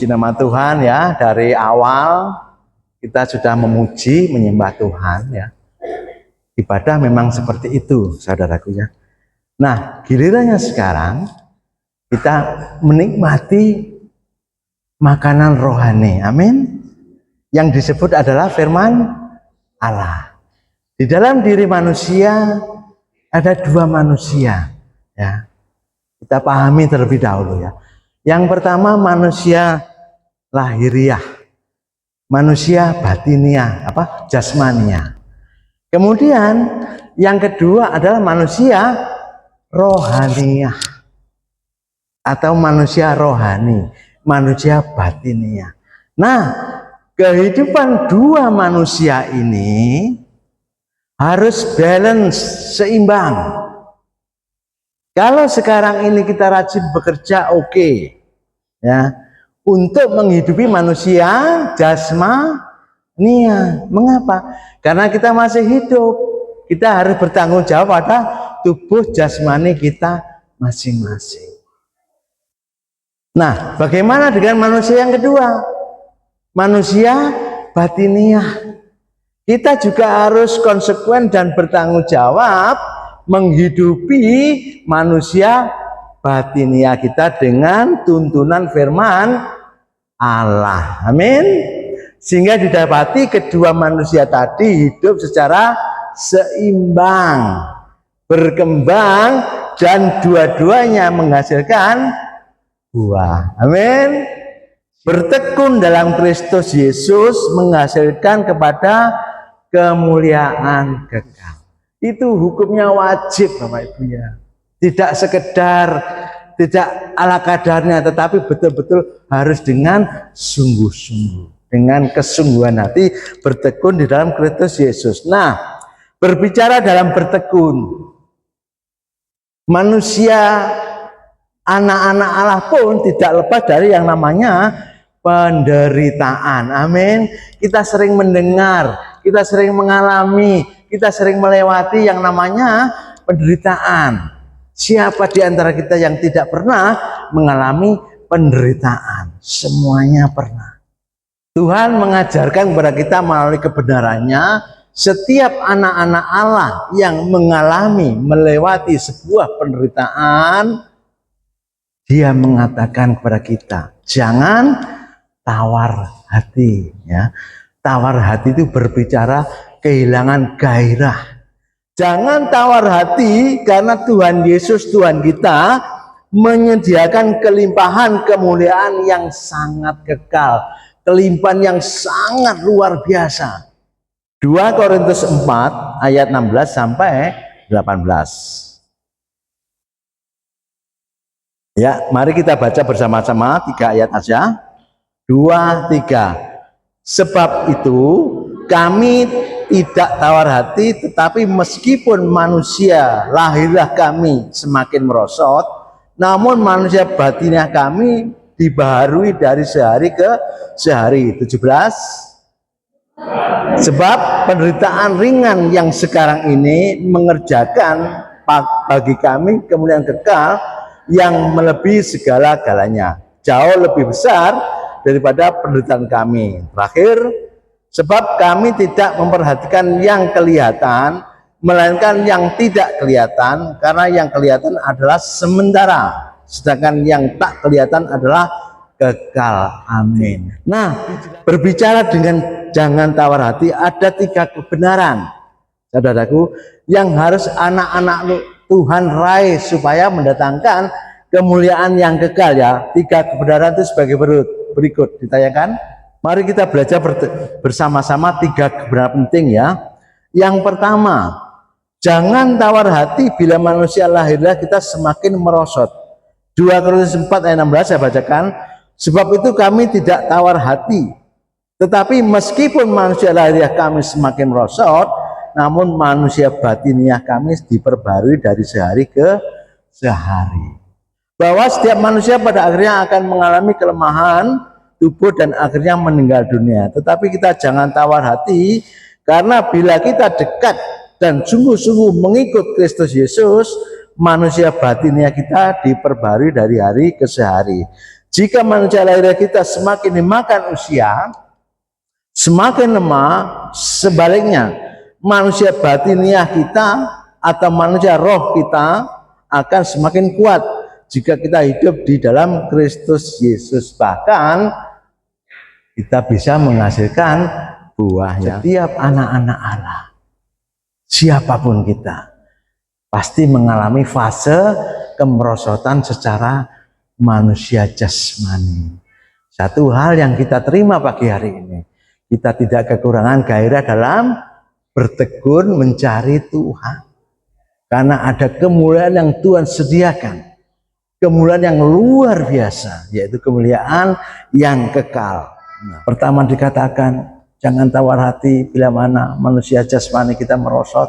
Puji nama Tuhan ya, dari awal kita sudah memuji, menyembah Tuhan ya. Ibadah memang seperti itu, saudaraku ya. Nah, gilirannya sekarang kita menikmati makanan rohani. Amin. Yang disebut adalah firman Allah. Di dalam diri manusia ada dua manusia ya. Kita pahami terlebih dahulu ya. Yang pertama manusia lahiriah, manusia batiniah, jasmania. Kemudian yang kedua adalah manusia rohaniah atau manusia rohani, manusia batiniah. Nah, kehidupan dua manusia ini harus balance, seimbang. Kalau sekarang ini kita rajin bekerja, oke, ya, untuk menghidupi manusia jasmania. Mengapa? Karena kita masih hidup, kita harus bertanggung jawab pada tubuh jasmani kita masing-masing. Nah, bagaimana dengan manusia yang kedua? Manusia batiniah. Kita juga harus konsekuen dan bertanggung jawab menghidupi manusia batiniah kita dengan tuntunan firman Allah. Amin. Sehingga didapati kedua manusia tadi hidup secara seimbang, berkembang, dan dua-duanya menghasilkan buah. Amin. Bertekun dalam Kristus Yesus menghasilkan kepada kemuliaan kekal. Itu hukumnya wajib, Bapak Ibu ya. Tidak sekedar, tidak ala kadarnya, tetapi betul-betul harus dengan sungguh-sungguh, dengan kesungguhan hati bertekun di dalam Kristus Yesus. Nah, berbicara dalam bertekun, manusia anak-anak Allah pun tidak lepas dari yang namanya penderitaan. Amin. Kita sering mendengar, kita sering mengalami, kita sering melewati yang namanya penderitaan. Siapa di antara kita yang tidak pernah mengalami penderitaan? Semuanya pernah. Tuhan mengajarkan kepada kita melalui kebenarannya, setiap anak-anak Allah yang mengalami, melewati sebuah penderitaan, Dia mengatakan kepada kita, jangan tawar hati ya. Tawar hati itu berbicara kehilangan gairah. Jangan tawar hati karena Tuhan Yesus, Tuhan kita menyediakan kelimpahan kemuliaan yang sangat kekal, kelimpahan yang sangat luar biasa. 2 Korintus 4 ayat 16 sampai 18. Ya, mari kita baca bersama-sama 3 ayat saja. 2, 3. Sebab itu kami tidak tawar hati, tetapi meskipun manusia lahirlah kami semakin merosot, namun manusia batinnya kami dibaharui dari sehari ke sehari. 17. Sebab penderitaan ringan yang sekarang ini mengerjakan bagi kami kemuliaan kekal yang melebihi segala-galanya, jauh lebih besar daripada penderitaan kami. Terakhir, sebab kami tidak memperhatikan yang kelihatan, melainkan yang tidak kelihatan, karena yang kelihatan adalah sementara, sedangkan yang tak kelihatan adalah kekal. Amin. Nah, berbicara dengan jangan tawar hati, ada 3 kebenaran, saudaraku, yang harus anak-anak Tuhan raih supaya mendatangkan kemuliaan yang kekal ya. 3 kebenaran itu sebagai berikut ditayangkan. Mari kita belajar bersama-sama 3 kebenaran penting ya. Yang pertama, jangan tawar hati bila manusia lahirlah kita semakin merosot. 2 Korintus 4 ayat 16 saya bacakan. Sebab itu kami tidak tawar hati, tetapi meskipun manusia lahiriah kami semakin merosot, namun manusia batiniah kami diperbarui dari sehari ke sehari. Bahwa setiap manusia pada akhirnya akan mengalami kelemahan tubuh dan akhirnya meninggal dunia. Tetapi kita jangan tawar hati, karena bila kita dekat dan sungguh-sungguh mengikut Kristus Yesus, manusia batiniah kita diperbarui dari hari ke sehari. Jika manusia lahir kita semakin dimakan usia, semakin lemah. Sebaliknya, manusia batiniah kita atau manusia roh kita akan semakin kuat jika kita hidup di dalam Kristus Yesus. Bahkan kita bisa menghasilkan buahnya. Setiap anak-anak Allah, siapapun kita, pasti mengalami fase kemerosotan secara manusia jasmani. Satu hal yang kita terima pagi hari ini, kita tidak kekurangan gairah dalam bertekun mencari Tuhan. Karena ada kemuliaan yang Tuhan sediakan, kemuliaan yang luar biasa, yaitu kemuliaan yang kekal. Nah, pertama dikatakan, jangan tawar hati bila mana manusia jasmani kita merosot.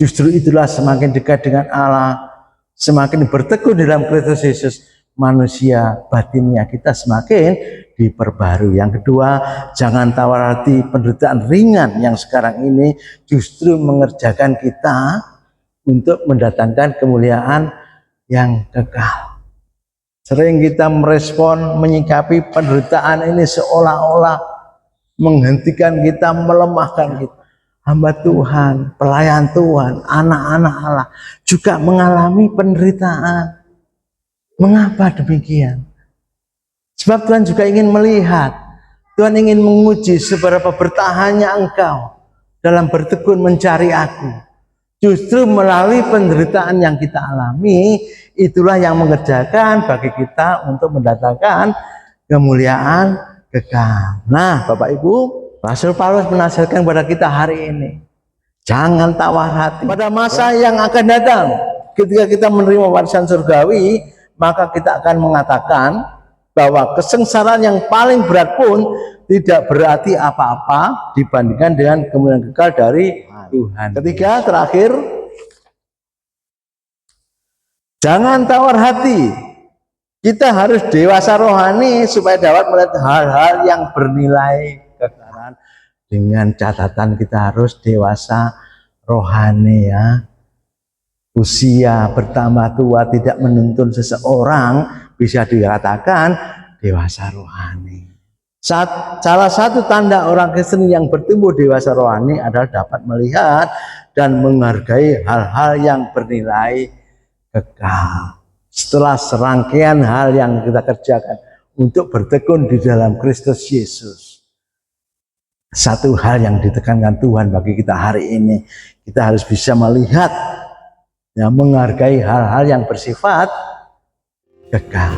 Justru itulah semakin dekat dengan Allah, semakin bertekun dalam Kristus Yesus, manusia batinnya kita semakin diperbarui. Yang kedua, jangan tawar hati penderitaan ringan yang sekarang ini justru mengerjakan kita untuk mendatangkan kemuliaan yang kekal. Sering kita merespon, menyikapi penderitaan ini seolah-olah menghentikan kita, melemahkan kita. Hamba Tuhan, pelayan Tuhan, anak-anak Allah juga mengalami penderitaan. Mengapa demikian? Sebab Tuhan juga ingin melihat, Tuhan ingin menguji seberapa bertahannya engkau dalam bertekun mencari Aku. Justru melalui penderitaan yang kita alami, itulah yang mengerjakan bagi kita untuk mendatangkan kemuliaan kekal. Nah, Bapak Ibu, Rasul Paulus menasihatkan kepada kita hari ini, jangan tawar hati. Pada masa yang akan datang, ketika kita menerima warisan surgawi, maka kita akan mengatakan bahwa kesengsaraan yang paling berat pun tidak berarti apa-apa dibandingkan dengan kemuliaan kekal dari Tuhan. Ketiga, terakhir, jangan tawar hati. Kita harus dewasa rohani supaya dapat melihat hal-hal yang bernilai kekalan. Dengan catatan kita harus dewasa rohani ya. Usia bertambah tua tidak menuntun seseorang bisa dikatakan dewasa rohani. Salah satu tanda orang Kristen yang bertumbuh dewasa rohani adalah dapat melihat dan menghargai hal-hal yang bernilai kekal. Setelah serangkaian hal yang kita kerjakan untuk bertekun di dalam Kristus Yesus, satu hal yang ditekankan Tuhan bagi kita hari ini, kita harus bisa melihat, ya, menghargai hal-hal yang bersifat kekal.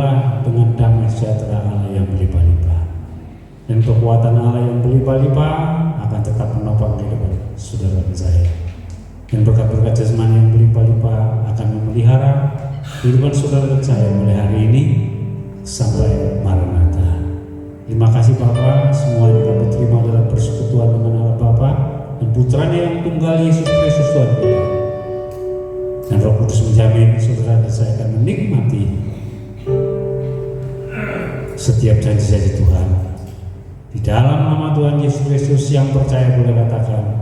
terimalah dengan damai sejahtera Allah yang berlimpah-limpah. Dan kekuatan Allah yang berlimpah-limpah akan tetap menopang kehidupan saudara dan saya. Dan berkat-berkat jasmani yang berlimpah-limpah akan memelihara kehidupan saudara dan saya mulai hari ini sampai Maranatha. Terima kasih Bapa, semua yang kami terima dalam persekutuan dengan Allah Bapa dan Putranya yang tunggal Yesus Kristus Tuhan kita. Dan Roh Kudus menjamin saudara dan saya akan menikmati setiap janji-janji Tuhan. Di dalam nama Tuhan Yesus Kristus yang percaya boleh katakan